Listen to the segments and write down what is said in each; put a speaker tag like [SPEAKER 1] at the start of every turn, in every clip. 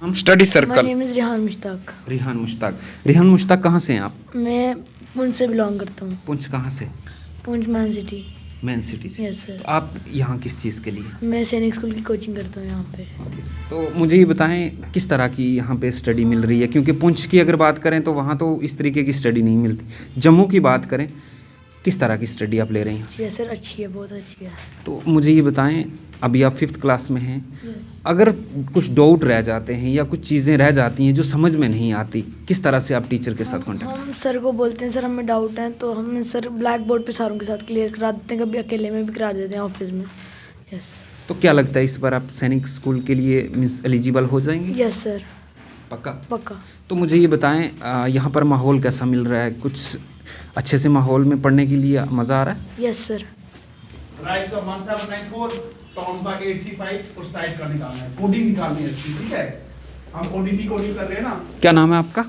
[SPEAKER 1] हम study circle.
[SPEAKER 2] Name is Rihan Mushtaq.
[SPEAKER 1] Rihan Mushtaq. Rihan Mushtaq कहाँ से हैं आप?
[SPEAKER 2] मैं पुंछ से बिलोंग करता हूँ।
[SPEAKER 1] पुंछ कहाँ से?
[SPEAKER 2] Poonch main city.
[SPEAKER 1] Main city से।
[SPEAKER 2] Yes sir.
[SPEAKER 1] तो आप यहाँ किस चीज़ के लिए?
[SPEAKER 2] मैं सैनिक स्कूल की कोचिंग करता हूँ यहाँ पे।
[SPEAKER 1] तो मुझे ये बताएं किस तरह की यहाँ पे स्टडी मिल रही है, क्योंकि पुंछ की अगर बात करें तो वहाँ तो इस तरीके की स्टडी नहीं मिलती। जम्मू की बात करें, किस तरह की स्टडी आप ले रहे हैं?
[SPEAKER 2] यस सर, अच्छी है, बहुत अच्छी है।
[SPEAKER 1] तो मुझे ये बताएं, अभी आप 5th क्लास में हैं,
[SPEAKER 2] यस।
[SPEAKER 1] अगर कुछ डाउट रह जाते हैं या कुछ चीज़ें रह जाती हैं जो समझ में नहीं आती, किस तरह से आप टीचर के साथ कॉन्टेक्ट?
[SPEAKER 2] हम सर को बोलते हैं सर हमें डाउट है, तो हम सर ब्लैक बोर्ड पे सारों के साथ क्लियर करा देते हैं, कभी अकेले में भी करा देते हैं ऑफिस में। यस।
[SPEAKER 1] तो क्या लगता है इस बार आप सैनिक स्कूल के लिए मीन्स एलिजिबल हो जाएंगे?
[SPEAKER 2] Yes sir.
[SPEAKER 1] पक्का?
[SPEAKER 2] पक्का।
[SPEAKER 1] तो मुझे ये बताएं, यहाँ पर माहौल कैसा मिल रहा है? कुछ अच्छे से माहौल में पढ़ने के लिए मज़ा आ रहा है?
[SPEAKER 2] Yes sir.
[SPEAKER 3] राइट का 1794 टॉम का 835 और साइड का निकालना है, कोडिंग निकालनी है इसकी, ठीक है? हम कोडिंग की कोडिंग कर रहे हैं ना।
[SPEAKER 1] क्या नाम है आपका?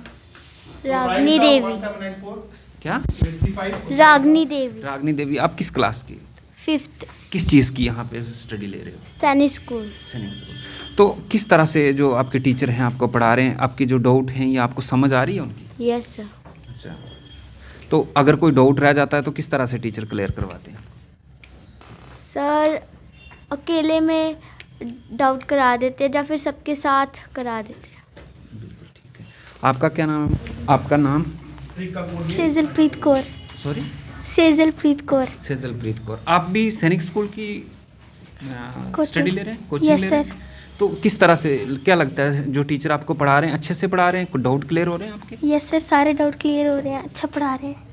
[SPEAKER 4] रागनी देवी।
[SPEAKER 3] 1794
[SPEAKER 1] क्या?
[SPEAKER 3] 85
[SPEAKER 4] रागनी देवी।
[SPEAKER 1] रागनी देवी। आप किस क्लास की?
[SPEAKER 4] 5th
[SPEAKER 1] किस चीज़ की यहाँ पे स्टडी ले रहे हो?
[SPEAKER 4] सैनिक स्कूल।
[SPEAKER 1] सैनिक स्कूल। तो किस तरह से जो आपके टीचर हैं आपको पढ़ा रहे हैं, आपके जो डाउट हैं ये आपको समझ आ रही है उनकी?
[SPEAKER 4] Yes sir.
[SPEAKER 1] अच्छा। तो अगर कोई डाउट रह जाता है तो किस तरह से टीचर क्लियर करवाते हैं?
[SPEAKER 4] सर अकेले में डाउट करा देते हैं या फिर सबके साथ करा देते हैं।
[SPEAKER 1] बिल्कुल ठीक है। आपका क्या नाम है? आपका नाम?
[SPEAKER 3] का कोड
[SPEAKER 4] सेजलप्रीत कौर।
[SPEAKER 1] सॉरी?
[SPEAKER 4] सेजलप्रीत कौर।
[SPEAKER 1] सेजलप्रीत कौर। आप भी सैनिक स्कूल की
[SPEAKER 4] कोचिंग।
[SPEAKER 1] स्टडी ले रहे हैं, कोचिंग
[SPEAKER 4] यस
[SPEAKER 1] ले रहे
[SPEAKER 4] सर।
[SPEAKER 1] हैं? तो किस तरह से, क्या लगता है जो टीचर आपको पढ़ा रहे हैं अच्छे से पढ़ा रहे हैं, डाउट क्लियर हो रहे हैं आपके?
[SPEAKER 4] यस सर, सारे डाउट क्लियर हो रहे हैं, अच्छा पढ़ा रहे हैं।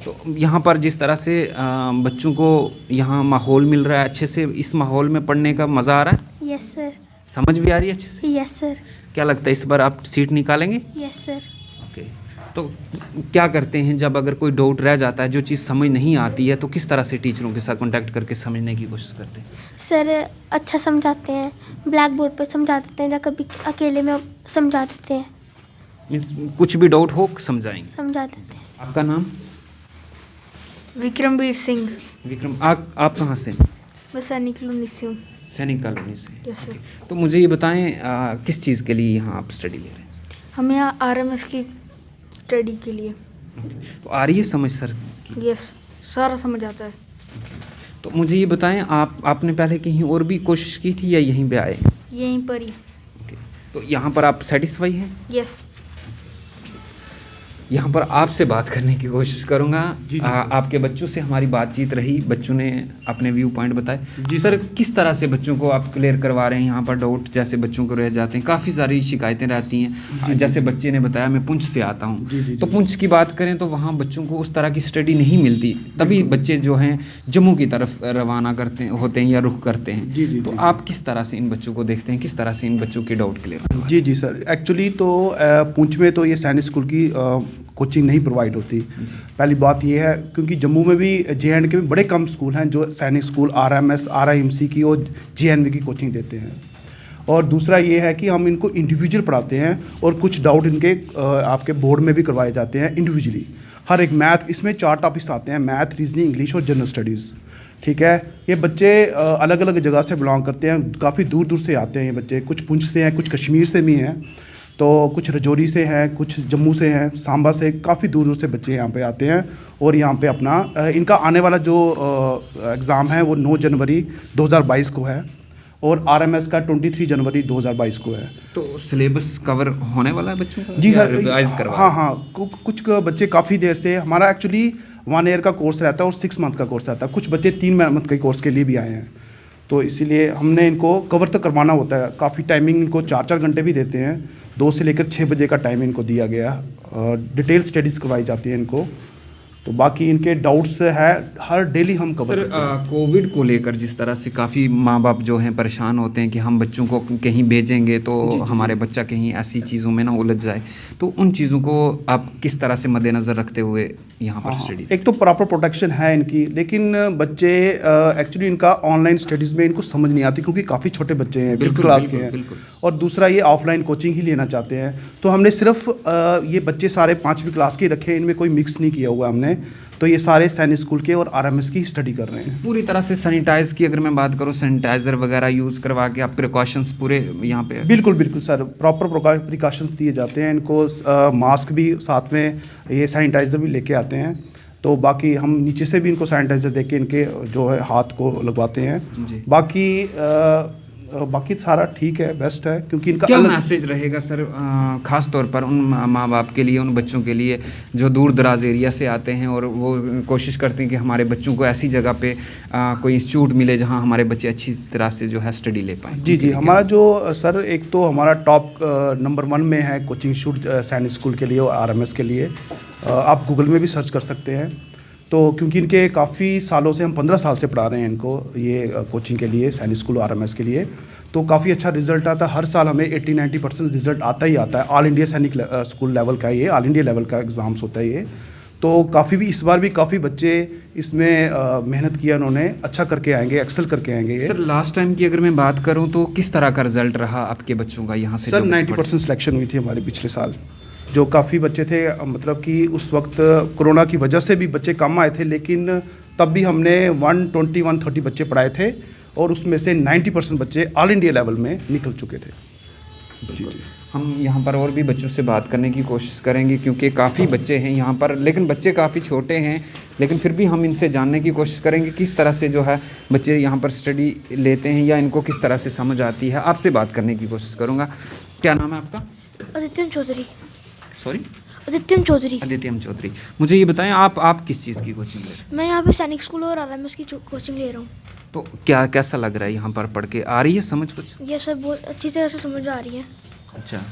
[SPEAKER 1] तो यहाँ पर जिस तरह से बच्चों को यहाँ माहौल मिल रहा है अच्छे से, इस माहौल में पढ़ने का मज़ा आ रहा है?
[SPEAKER 4] Yes sir.
[SPEAKER 1] समझ भी आ रही है अच्छे से?
[SPEAKER 4] Yes sir.
[SPEAKER 1] क्या लगता है इस बार आप सीट निकालेंगे?
[SPEAKER 4] Yes sir.
[SPEAKER 1] ओके। तो क्या करते हैं जब अगर कोई डाउट रह जाता है, जो चीज़ समझ नहीं आती है, तो किस तरह से टीचरों के साथ कांटेक्ट करके समझने की कोशिश करते हैं?
[SPEAKER 4] सर अच्छा समझाते हैं, ब्लैक बोर्ड पर समझा देते हैं या कभी अकेले में समझा देते हैं।
[SPEAKER 1] मीन्स कुछ भी डाउट हो समझाएंगे?
[SPEAKER 4] समझा देते हैं।
[SPEAKER 1] आपका नाम?
[SPEAKER 2] विक्रमवीर सिंह।
[SPEAKER 1] विक्रम। आप कहाँ से?
[SPEAKER 2] मैं सैनिक कॉलोनी से हूँ।
[SPEAKER 1] सैनिक कॉलोनी से।
[SPEAKER 2] Yes sir.
[SPEAKER 1] तो मुझे ये बताएं, किस चीज़ के लिए यहाँ आप स्टडी ले रहे हैं?
[SPEAKER 2] हम यहाँ RMS की स्टडी के लिए।
[SPEAKER 1] तो आ रही है समझ सर की?
[SPEAKER 2] यस, सारा समझ आता है।
[SPEAKER 1] तो मुझे ये बताएं, आपने पहले कहीं और भी कोशिश की थी या यहीं पे आए?
[SPEAKER 2] यहीं पर ही।
[SPEAKER 1] ओके। तो यहाँ पर आप सेटिस्फाई हैं?
[SPEAKER 2] यस।
[SPEAKER 1] यहाँ पर आपसे बात करने की कोशिश करूँगा।
[SPEAKER 3] जी,
[SPEAKER 1] आपके बच्चों से हमारी बातचीत रही, बच्चों ने अपने व्यू पॉइंट बताए।
[SPEAKER 3] जी
[SPEAKER 1] सर, किस तरह से बच्चों को आप क्लियर करवा रहे हैं यहाँ पर डाउट? जैसे बच्चों को रह जाते हैं, काफ़ी सारी शिकायतें रहती हैं। जैसे बच्चे ने बताया मैं पुंछ से आता हूँ, तो पुंछ की बात करें तो वहाँ बच्चों को उस तरह की स्टडी नहीं मिलती, तभी बच्चे जो हैं जम्मू की तरफ रवाना होते हैं या रुख करते हैं। तो आप किस तरह से इन बच्चों को देखते हैं, किस तरह से इन बच्चों के डाउट क्लियर?
[SPEAKER 3] जी जी सर, एक्चुअली तो पुंछ में तो ये सैनिक स्कूल की कोचिंग नहीं प्रोवाइड होती। पहली बात ये है क्योंकि जम्मू में भी JNK में बड़े कम स्कूल हैं जो सैनिक स्कूल, RMS, RIMC की और JNV की कोचिंग देते हैं। और दूसरा ये है कि हम इनको इंडिविजुअल पढ़ाते हैं और कुछ डाउट इनके आपके बोर्ड में भी करवाए जाते हैं इंडिविजुअली। हर एक मैथ, इसमें 4 टॉपिक्स आते हैं, मैथ, रीजनिंग, इंग्लिश और जनरल स्टडीज़। ठीक है, ये बच्चे अलग अलग जगह से बिलोंग करते हैं, काफ़ी दूर दूर से आते हैं ये बच्चे। कुछ पुंछ से हैं, कुछ कश्मीर से भी हैं, तो कुछ रजौरी से हैं, कुछ जम्मू से हैं, सांबा से, काफ़ी दूर दूर से बच्चे यहाँ पे आते हैं। और यहाँ पे अपना इनका आने वाला जो एग्ज़ाम है वो 9 जनवरी 2022 को है और RMS का 23 जनवरी 2022 को है।
[SPEAKER 1] तो सिलेबस कवर होने वाला है बच्चों का?
[SPEAKER 3] जी सर,
[SPEAKER 1] रिवाइज करवा?
[SPEAKER 3] हाँ हाँ, कुछ बच्चे काफ़ी देर से, हमारा एक्चुअली 1 ईयर का कोर्स रहता है और 6 मंथ का कोर्स रहता है। कुछ बच्चे 3 मंथ के कोर्स के लिए भी आए हैं, तो इसीलिए हमने इनको कवर तो करवाना होता है। काफ़ी टाइमिंग इनको 4-4 घंटे भी देते हैं, 2 से लेकर 6 बजे का टाइम इनको दिया गया। डिटेल स्टडीज़ करवाई जाती है इनको। तो बाकी इनके डाउट्स है हर डेली हम कवर
[SPEAKER 1] सर, कोविड को लेकर जिस तरह से काफ़ी माँ बाप जो हैं परेशान होते हैं कि हम बच्चों को कहीं भेजेंगे तो हमारे बच्चा कहीं ऐसी चीज़ों में ना उलझ जाए, तो उन चीज़ों को आप किस तरह से मद्देनज़र रखते हुए यहाँ पर स्टडी?
[SPEAKER 3] एक तो प्रॉपर प्रोटेक्शन है इनकी, लेकिन बच्चे एक्चुअली इनका ऑनलाइन स्टडीज़ में इनको समझ नहीं आती क्योंकि काफ़ी छोटे बच्चे हैं, 5th क्लास के हैं। और दूसरा ये ऑफलाइन कोचिंग ही लेना चाहते हैं, तो हमने सिर्फ ये बच्चे सारे 5वीं क्लास के रखे हैं, इनमें कोई मिक्स नहीं किया हुआ हमने। तो ये सारे सैनिक स्कूल के और आरएमएस की स्टडी कर रहे हैं।
[SPEAKER 1] पूरी तरह से सैनिटाइज की अगर मैं बात करूँ, सैनिटाइजर वगैरह यूज़ करवा के आप प्रिकॉशंस पूरे यहाँ पे?
[SPEAKER 3] बिल्कुल बिल्कुल सर, प्रॉपर प्रिकॉशंस दिए जाते हैं इनको। मास्क भी साथ में, ये सैनिटाइज़र भी लेके आते हैं। तो बाकी हम नीचे से भी इनको सैनिटाइज़र दे के इनके जो है हाथ को लगवाते हैं। बाकी सारा ठीक है, बेस्ट है, क्योंकि इनका
[SPEAKER 1] क्या मैसेज रहेगा सर ख़ास तौर पर उन माँ बाप के लिए, उन बच्चों के लिए जो दूर दराज एरिया से आते हैं और वो कोशिश करते हैं कि हमारे बच्चों को ऐसी जगह पे कोई इंस्टीट्यूट मिले जहाँ हमारे बच्चे अच्छी तरह से जो है स्टडी ले पाएँ?
[SPEAKER 3] जी, हमारा जो सर, एक तो हमारा टॉप नंबर 1 में है कोचिंग इंस्टीट्यूट सैनिक स्कूल के लिए और आरएमएस के लिए। आप गूगल में भी सर्च कर सकते हैं। तो क्योंकि इनके काफ़ी सालों से, हम 15 साल से पढ़ा रहे हैं इनको ये कोचिंग के लिए, सैनिक स्कूल आरएमएस के लिए, तो काफ़ी अच्छा रिजल्ट आता है। हर साल हमें 80-90% रिजल्ट आता ही आता है। ऑल इंडिया सैनिक स्कूल लेवल का ये, ऑल इंडिया लेवल का एग्ज़ाम्स होता है ये। तो काफ़ी भी इस बार भी काफ़ी बच्चे इसमें मेहनत किया उन्होंने, अच्छा करके आएंगे, एक्सेल करके आएंगे ये।
[SPEAKER 1] सर लास्ट टाइम की अगर मैं बात करूँ तो किस तरह का रिजल्ट रहा आपके बच्चों का यहाँ से?
[SPEAKER 3] सर 90% सिलेक्शन हुई थी हमारे पिछले साल। जो काफ़ी बच्चे थे, मतलब कि उस वक्त कोरोना की वजह से भी बच्चे कम आए थे, लेकिन तब भी हमने 120-130 बच्चे पढ़ाए थे और उसमें से 90% बच्चे ऑल इंडिया लेवल में निकल चुके थे। जी।
[SPEAKER 1] हम यहाँ पर और भी बच्चों से बात करने की कोशिश करेंगे क्योंकि काफ़ी बच्चे हैं यहाँ पर, लेकिन बच्चे काफ़ी छोटे हैं, लेकिन फिर भी हम इनसे जानने की कोशिश करेंगे किस तरह से जो है बच्चे यहाँ पर स्टडी लेते हैं या इनको किस तरह से समझ आती है। आपसे बात करने की कोशिश करूँगा। क्या नाम है आपका?
[SPEAKER 4] आदित्यम चौधरी।
[SPEAKER 1] सॉरी?
[SPEAKER 4] आदित्यम चौधरी।
[SPEAKER 1] आदित्यम चौधरी। मुझे ये बताएं आप किस चीज़ की कोचिंग ले रहे हैं?
[SPEAKER 4] मैं यहाँ पे सैनिक स्कूल और आरएमएस की कोचिंग ले रहा हूँ।
[SPEAKER 1] तो कैसा लग रहा है यहाँ पर पढ़ के? आ रही है समझ कुछ?
[SPEAKER 4] ये सब बहुत अच्छी तरह से समझ आ रही है।
[SPEAKER 1] अच्छा,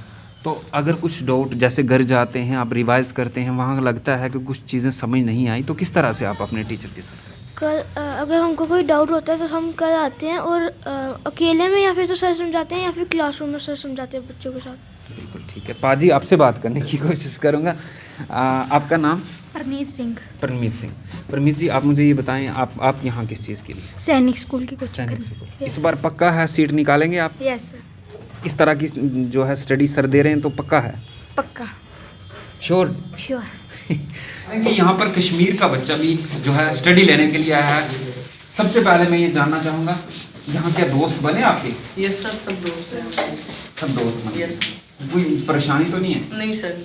[SPEAKER 1] तो अगर कुछ डाउट, जैसे घर जाते हैं आप रिवाइज करते हैं, वहाँ लगता है कि कुछ चीज़ें समझ नहीं आई, तो किस तरह से आप अपने टीचर के साथ?
[SPEAKER 4] कल अगर हमको कोई डाउट होता है तो हम कल आते हैं और अकेले में या फिर तो सर समझाते हैं या फिर क्लासरूम में सर समझाते हैं बच्चों के साथ।
[SPEAKER 1] बिल्कुल ठीक है। पाजी आपसे बात करने की कोशिश करूँगा। आपका नाम?
[SPEAKER 4] परमीत सिंह।
[SPEAKER 1] परमीत सिंह। परमीत जी, आप मुझे ये बताएं, आप यहाँ किस चीज़ के लिए?
[SPEAKER 4] सैनिक स्कूल की कोचिंग।
[SPEAKER 1] सैनिक स्कूल। इस बार पक्का है सीट निकालेंगे आप?
[SPEAKER 4] Yes sir.
[SPEAKER 1] इस तरह की जो है स्टडी सर दे रहे हैं तो पक्का है?
[SPEAKER 4] पक्का।
[SPEAKER 1] श्योर?
[SPEAKER 4] श्योर।
[SPEAKER 1] कि यहाँ पर कश्मीर का बच्चा भी जो है स्टडी लेने के लिए आया है। सबसे पहले मैं ये जानना चाहूँगा, यहाँ क्या दोस्त बने आपके?
[SPEAKER 5] यस सर, सब दोस्त हैं।
[SPEAKER 1] सब दोस्त बने?
[SPEAKER 5] यस।
[SPEAKER 1] कोई परेशानी तो नहीं है?
[SPEAKER 5] नहीं सर,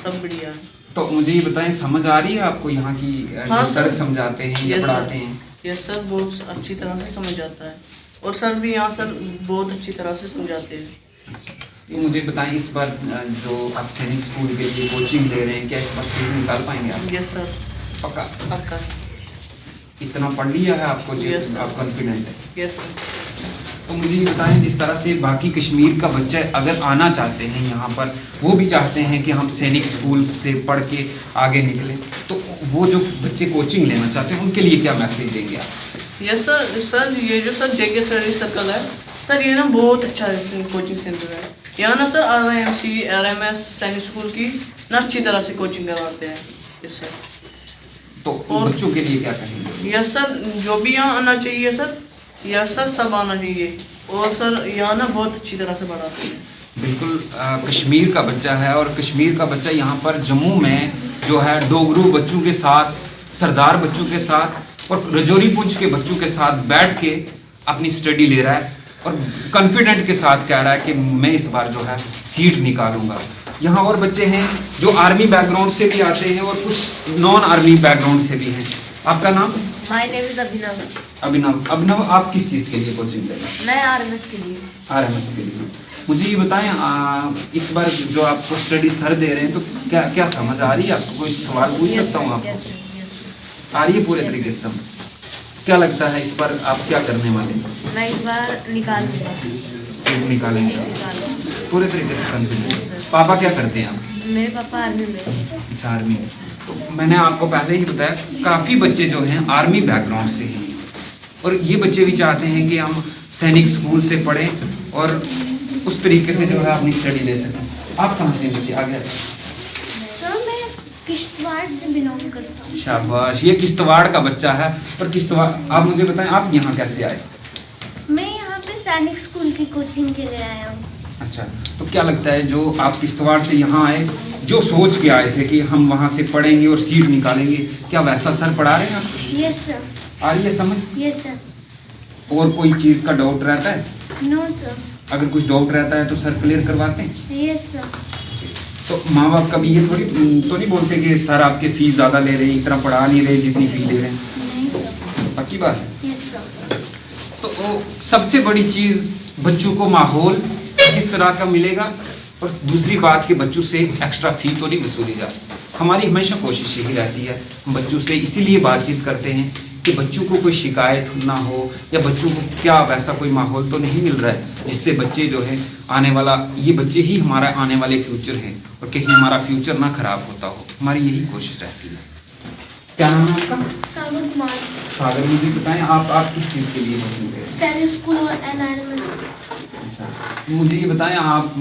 [SPEAKER 5] सब बढ़िया।
[SPEAKER 1] तो मुझे ये बताएं, समझ आ रही है आपको यहाँ की?
[SPEAKER 5] हाँ,
[SPEAKER 1] सर समझाते हैं या
[SPEAKER 5] यस
[SPEAKER 1] पढ़ाते हैं?
[SPEAKER 5] यस सर, बहुत अच्छी तरह से समझ आता है और सर भी यहाँ सर बहुत अच्छी तरह से समझाते हैं।
[SPEAKER 1] तो मुझे बताएं, इस बार जो आप सैनिक स्कूल के लिए कोचिंग ले रहे हैं, क्या इस बार सीट निकाल पाएंगे आप?
[SPEAKER 5] Yes sir.
[SPEAKER 1] पक्का?
[SPEAKER 5] पक्का।
[SPEAKER 1] इतना पढ़ लिया है आपको जी?
[SPEAKER 5] Yes sir.
[SPEAKER 1] आप कॉन्फिडेंट है?
[SPEAKER 5] Yes sir.
[SPEAKER 1] तो मुझे ये बताएं, जिस तरह से बाकी कश्मीर का बच्चा अगर आना चाहते हैं यहाँ पर, वो भी चाहते हैं कि हम सैनिक स्कूल से पढ़ के आगे निकलें, तो वो जो बच्चे कोचिंग लेना चाहते हैं उनके लिए क्या मैसेज देंगे आप?
[SPEAKER 5] Yes sir. सर ये जो सर जेके स्टडी सर्कल है सर, ये ना बहुत अच्छा कोचिंग सेंटर है। यहाँ ना सर RIMC, RMS सैनिक स्कूल की ना अच्छी तरह से कोचिंग करवाते हैं। Yes sir.
[SPEAKER 1] तो बच्चों के लिए क्या कहेंगे?
[SPEAKER 5] यस सर, जो भी यहाँ आना चाहिए सर, यस सर, सब आना चाहिए। और सर यहाँ ना बहुत अच्छी तरह से पढ़ाते हैं।
[SPEAKER 1] बिल्कुल, कश्मीर का बच्चा है और कश्मीर का बच्चा यहाँ पर जम्मू में जो है डोगरू बच्चों के साथ, सरदार बच्चों के साथ और रजौरी पुंछ के बच्चों के साथ बैठ के अपनी स्टडी ले रहा है और कॉन्फिडेंट के साथ कह रहा है कि मैं इस बार जो है सीट निकालूंगा। यहाँ और बच्चे हैं जो आर्मी बैकग्राउंड से भी आते हैं और कुछ नॉन आर्मी बैकग्राउंड से भी हैं। आपका नाम?
[SPEAKER 6] माय नेम इज अभिनव।
[SPEAKER 1] अभिनव, आप किस चीज़ के लिए कोचिंग ले रहे हैं?
[SPEAKER 6] मैं आरएमएस के लिए।
[SPEAKER 1] आरएमएस के लिए। मुझे ये बताएं, इस बार जो आपको स्टडी सर दे रहे हैं तो क्या समझ आ रही है आपको? कोई सवाल पूछ सकता हूँ आपको? आ रही है पूरे तरीके से समझ? क्या लगता है इस बार आप क्या करने वाले हैं?
[SPEAKER 6] मैं इस बार निकालूंगा।
[SPEAKER 1] सीट निकालेंगे पूरे तरीके से कॉन्फिडेंट? पापा क्या करते हैं आप?
[SPEAKER 6] मेरे पापा आर्मी में।
[SPEAKER 1] अच्छा, आर्मी में। तो मैंने आपको पहले ही बताया, काफ़ी बच्चे जो हैं आर्मी बैकग्राउंड से हैं और ये बच्चे भी चाहते हैं कि हम सैनिक स्कूल से पढ़ें और उस तरीके से जो है अपनी स्टडी ले सकें। आप कहाँ से बच्चे? आगे
[SPEAKER 4] सर मैं किश्तवाड़ से बिलोंग करता हूँ।
[SPEAKER 1] शाबाश, ये किश्तवाड़ का बच्चा है। पर किश्तवाड़, आप मुझे बताएं आप यहाँ कैसे आए?
[SPEAKER 4] मैं यहाँ पे सैनिक स्कूल की कोचिंग के लिए आया हूँ।
[SPEAKER 1] अच्छा, तो क्या लगता है जो आप किश्तवाड़ से यहाँ आए जो सोच के आए थे कि हम वहाँ से पढ़ेंगे और सीट निकालेंगे, क्या वैसा सर पढ़ा रहे हैं आप?
[SPEAKER 4] Yes sir.
[SPEAKER 1] आ रही है समझ?
[SPEAKER 4] Yes sir.
[SPEAKER 1] और कोई चीज़ का डाउट रहता है?
[SPEAKER 4] No sir.
[SPEAKER 1] अगर कुछ डाउट रहता है तो सर क्लियर करवाते हैं?
[SPEAKER 4] Yes sir.
[SPEAKER 1] तो माँ बाप कभी ये थोड़ी तो नहीं बोलते कि सर आपके फीस ज़्यादा ले रहे हैं, इतना पढ़ा नहीं रहे जितनी फ़ी ले रहे हैं?
[SPEAKER 4] नहीं सर।
[SPEAKER 1] पक्की बात है।
[SPEAKER 4] Yes sir.
[SPEAKER 1] तो वो सबसे बड़ी चीज़ बच्चों को माहौल किस तरह का मिलेगा, और दूसरी बात कि बच्चों से एक्स्ट्रा फ़ी तो नहीं वसूली जाती। हमारी हमेशा कोशिश यही रहती है, हम बच्चों से इसीलिए बातचीत करते हैं कि बच्चों को कोई शिकायत ना हो, या बच्चों को क्या वैसा कोई माहौल तो नहीं मिल रहा है जिससे बच्चे जो है आने वाला, ये बच्चे ही हमारा आने वाले फ्यूचर हैं और कहीं हमारा फ्यूचर ना खराब होता हो। हमारी यही कोशिश रहती है। क्या नाम है आपका?
[SPEAKER 2] सागर कुमार।
[SPEAKER 1] सागर, मुझे बताएं आप किस चीज़ के लिए कोचिंग ले रहे हैं?
[SPEAKER 2] सैनिक स्कूल और NRMS।
[SPEAKER 1] अच्छा, मुझे ये बताएं आप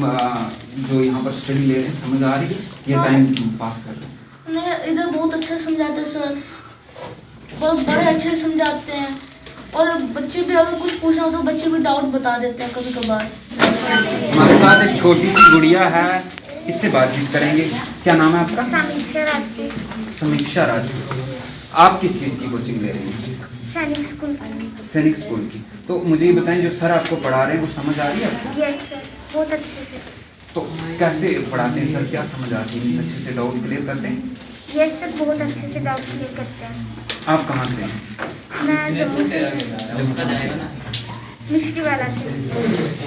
[SPEAKER 1] जो यहाँ पर स्टडी ले रहे हैं समझ आ रही है या टाइम पास कर रहे हैं?
[SPEAKER 2] नहीं, इधर बहुत अच्छा समझाते हैं सर, बहुत बड़े अच्छे से समझाते हैं, और बच्चे भी अगर कुछ पूछना हो तो बच्चे भी डाउट बता देते हैं कभी कभार।
[SPEAKER 1] हमारे साथ एक छोटी सी गुड़िया है, इससे बातचीत करेंगे। क्या नाम है आपका?
[SPEAKER 4] समीक्षा राजपूत।
[SPEAKER 1] समीक्षा राजपूत। आप किस चीज़ की कोचिंग ले रहे हैं?
[SPEAKER 4] सैनिक स्कूल।
[SPEAKER 1] सैनिक स्कूल की। तो मुझे ये बताएं जो सर आपको पढ़ा रहे हैं वो समझ आ रही है आपको?
[SPEAKER 4] यस सर, बहुत अच्छे से।
[SPEAKER 1] तो कैसे पढ़ाते हैं सर, क्या समझ आती है? अच्छे से डाउट क्लियर करते हैं?
[SPEAKER 4] यस सर, बहुत अच्छे से डाउट क्लियर करते हैं।
[SPEAKER 1] आप कहाँ से हैं?
[SPEAKER 4] मैं जम्मू से, मिश्री वाला से।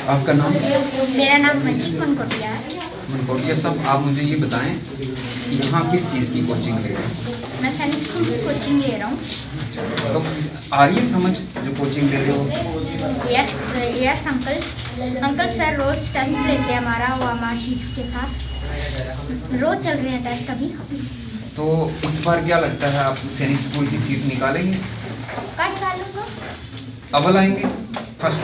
[SPEAKER 1] आपका नाम?
[SPEAKER 4] मेरा नाम मंजिल मनकोटिया है।
[SPEAKER 1] मनकोटिया साहब, आप मुझे ये बताएं यहाँ किस चीज़ की कोचिंग ले रहे हैं?
[SPEAKER 4] मैं सैनिक स्कूल की कोचिंग ले रहा हूँ।
[SPEAKER 1] तो आ रही है समझ जो कोचिंग ले रहे हो?
[SPEAKER 4] यस यस अंकल सर रोज टेस्ट लेते हैं हमारा, वो हमारा शीट के साथ रोज चल रहे हैं टेस्ट अभी।
[SPEAKER 1] तो इस बार क्या लगता है आप सैनिक स्कूल की सीट निकालेंगे?
[SPEAKER 4] पक्का निकालूंगा।
[SPEAKER 1] अव्वल आएंगे? फर्स्ट?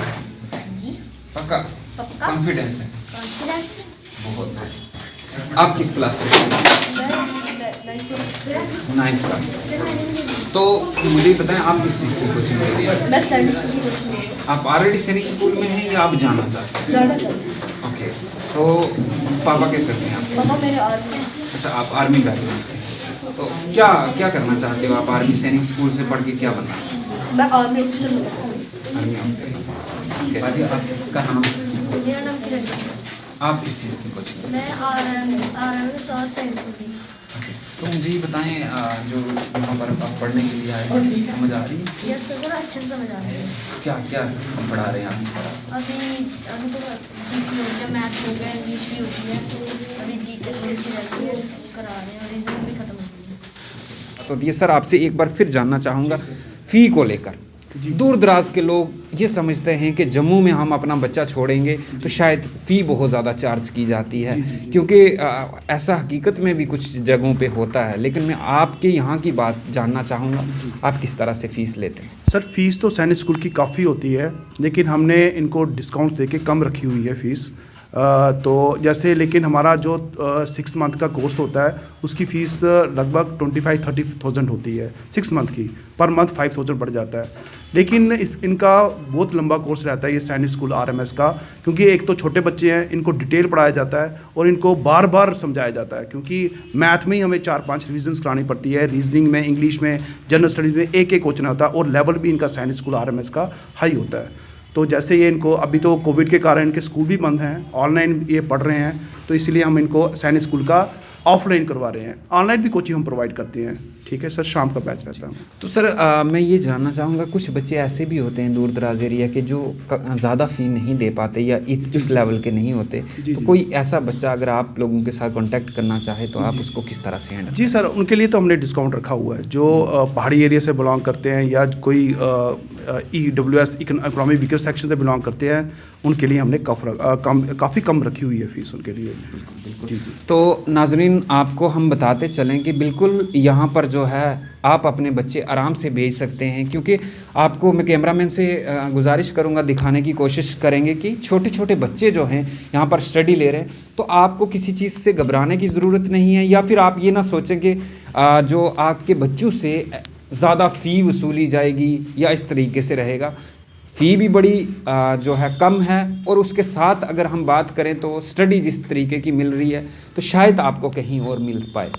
[SPEAKER 4] जी
[SPEAKER 1] पक्का?
[SPEAKER 4] पक्का।
[SPEAKER 1] कॉन्फिडेंस है?
[SPEAKER 4] कॉन्फिडेंस।
[SPEAKER 1] बहुत बहुत। आप किस क्लास से? 9th class. तो मुझे बताएं आप किस चीज़ की कोचिंग ले रही हैं?
[SPEAKER 6] मैं सैनिक स्कूल की कोचिंग ले रही हूँ।
[SPEAKER 1] आप ऑलरेडी सैनिक स्कूल में हैं या आप जाना चाहते हैं? ओके, तो पापा क्या करते हैं आप?
[SPEAKER 6] पापा मेरे आर्मी में।
[SPEAKER 1] अच्छा, आप आर्मी बैकग्राउंड से, तो क्या क्या करना चाहते हो आप आर्मी सैनिक स्कूल से पढ़ के? क्या बनना चाहते हो?
[SPEAKER 6] मैं आर्मी ऑफिसर बनूंगा।
[SPEAKER 1] Army officer. ठीक है, आपका नाम?
[SPEAKER 6] मेरा नाम किरण है।
[SPEAKER 1] आप इस चीज़ की कोचिंग?
[SPEAKER 6] मैं RMS और साइंस में भी।
[SPEAKER 1] तो मुझे ये बताएं जो यहाँ पर आप पढ़ने के लिए आए हैं समझ आ रही है?
[SPEAKER 6] यस सर, थोड़ा अच्छे से समझ आ रहा है।
[SPEAKER 1] क्या क्या पढ़ा रहे हैं आप?
[SPEAKER 6] अभी तो GK हो गया, मैथ हो गया, इंग्लिश भी हो गया, अभी GK थोड़ी सी रहती है, करा रहे हैं, और रीजनिंग भी खत्म हो गई है।
[SPEAKER 1] तो ये सर आपसे एक बार फिर जानना चाहूँगा फ़ी को लेकर। दूर दराज के लोग ये समझते हैं कि जम्मू में हम अपना बच्चा छोड़ेंगे तो शायद फ़ी बहुत ज़्यादा चार्ज की जाती है, क्योंकि ऐसा हकीकत में भी कुछ जगहों पे होता है। लेकिन मैं आपके यहाँ की बात जानना चाहूँगा, आप किस तरह से फ़ीस लेते हैं?
[SPEAKER 3] सर फ़ीस तो सैनिक स्कूल की काफ़ी होती है, लेकिन हमने इनको डिस्काउंट देके कम रखी हुई है फ़ीस। तो जैसे लेकिन हमारा जो 6 मंथ का कोर्स होता है उसकी फ़ीस लगभग 25-30,000 होती है 6 मंथ की, पर मंथ 5,000 बढ़ जाता है। लेकिन इनका बहुत लंबा कोर्स रहता है ये सैनिक स्कूल RMS का, क्योंकि एक तो छोटे बच्चे हैं, इनको डिटेल पढ़ाया जाता है और इनको बार बार समझाया जाता है, क्योंकि मैथ में ही हमें 4-5 रिविजन्स करानी पड़ती है, रीजनिंग में, इंग्लिश में, जनरल स्टडीज़ में एक एक क्वेश्चन होता है, और लेवल भी इनका सैनिक स्कूल RMS का हाई होता है। तो जैसे ये इनको अभी तो कोविड के कारण इनके स्कूल भी बंद हैं, ऑनलाइन ये पढ़ रहे हैं, तो इसलिए हम इनको सैनिक स्कूल का ऑफलाइन करवा रहे हैं। ऑनलाइन भी कोचिंग हम प्रोवाइड करते हैं। ठीक है सर, शाम का बैच रहता है।
[SPEAKER 1] तो सर मैं ये जानना चाहूँगा, कुछ बच्चे ऐसे भी होते हैं दूर दराज एरिया के जो ज़्यादा फ़ी नहीं दे पाते या इस लेवल के नहीं होते, तो कोई ऐसा बच्चा अगर आप लोगों के साथ कांटेक्ट करना चाहे तो आप उसको किस तरह से हैंडल?
[SPEAKER 3] जी सर, उनके लिए तो हमने डिस्काउंट रखा हुआ है। जो पहाड़ी एरिया से बिलोंग करते हैं या कोई EWS इकोनॉमिक वीकर सेक्शन से बिलोंग करते हैं, उनके लिए हमने काफ़ी कम रखी हुई है फ़ीस उनके लिए। बिल्कुल जी।
[SPEAKER 1] तो नाजरीन, आपको हम बताते चलें कि बिल्कुल यहाँ पर जो है आप अपने बच्चे आराम से भेज सकते हैं, क्योंकि आपको मैं कैमरामैन से गुजारिश करूँगा, दिखाने की कोशिश करेंगे कि छोटे छोटे बच्चे जो हैं यहाँ पर स्टडी ले रहे हैं, तो आपको किसी चीज़ से घबराने की ज़रूरत नहीं है, या फिर आप ये ना सोचें कि जो आपके बच्चों से ज़्यादा फ़ी वसूली जाएगी या इस तरीके से रहेगा। फ़ी भी बड़ी जो है कम है, और उसके साथ अगर हम बात करें तो स्टडी जिस तरीके की मिल रही है तो शायद आपको कहीं और मिल पाए।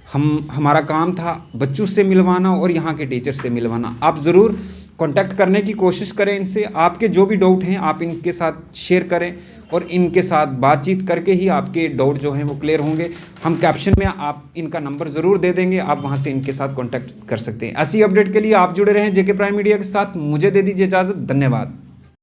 [SPEAKER 1] हमारा काम था बच्चों से मिलवाना और यहाँ के टीचर से मिलवाना। आप ज़रूर कांटेक्ट करने की कोशिश करें इनसे, आपके जो भी डाउट हैं आप इनके साथ शेयर करें और इनके साथ बातचीत करके ही आपके डाउट जो हैं वो क्लियर होंगे। हम कैप्शन में आप इनका नंबर ज़रूर दे देंगे, आप वहाँ से इनके साथ कांटेक्ट कर सकते हैं। ऐसी अपडेट के लिए आप जुड़े रहें जेके प्राइम मीडिया के साथ। मुझे दे दीजिए इजाज़त, धन्यवाद।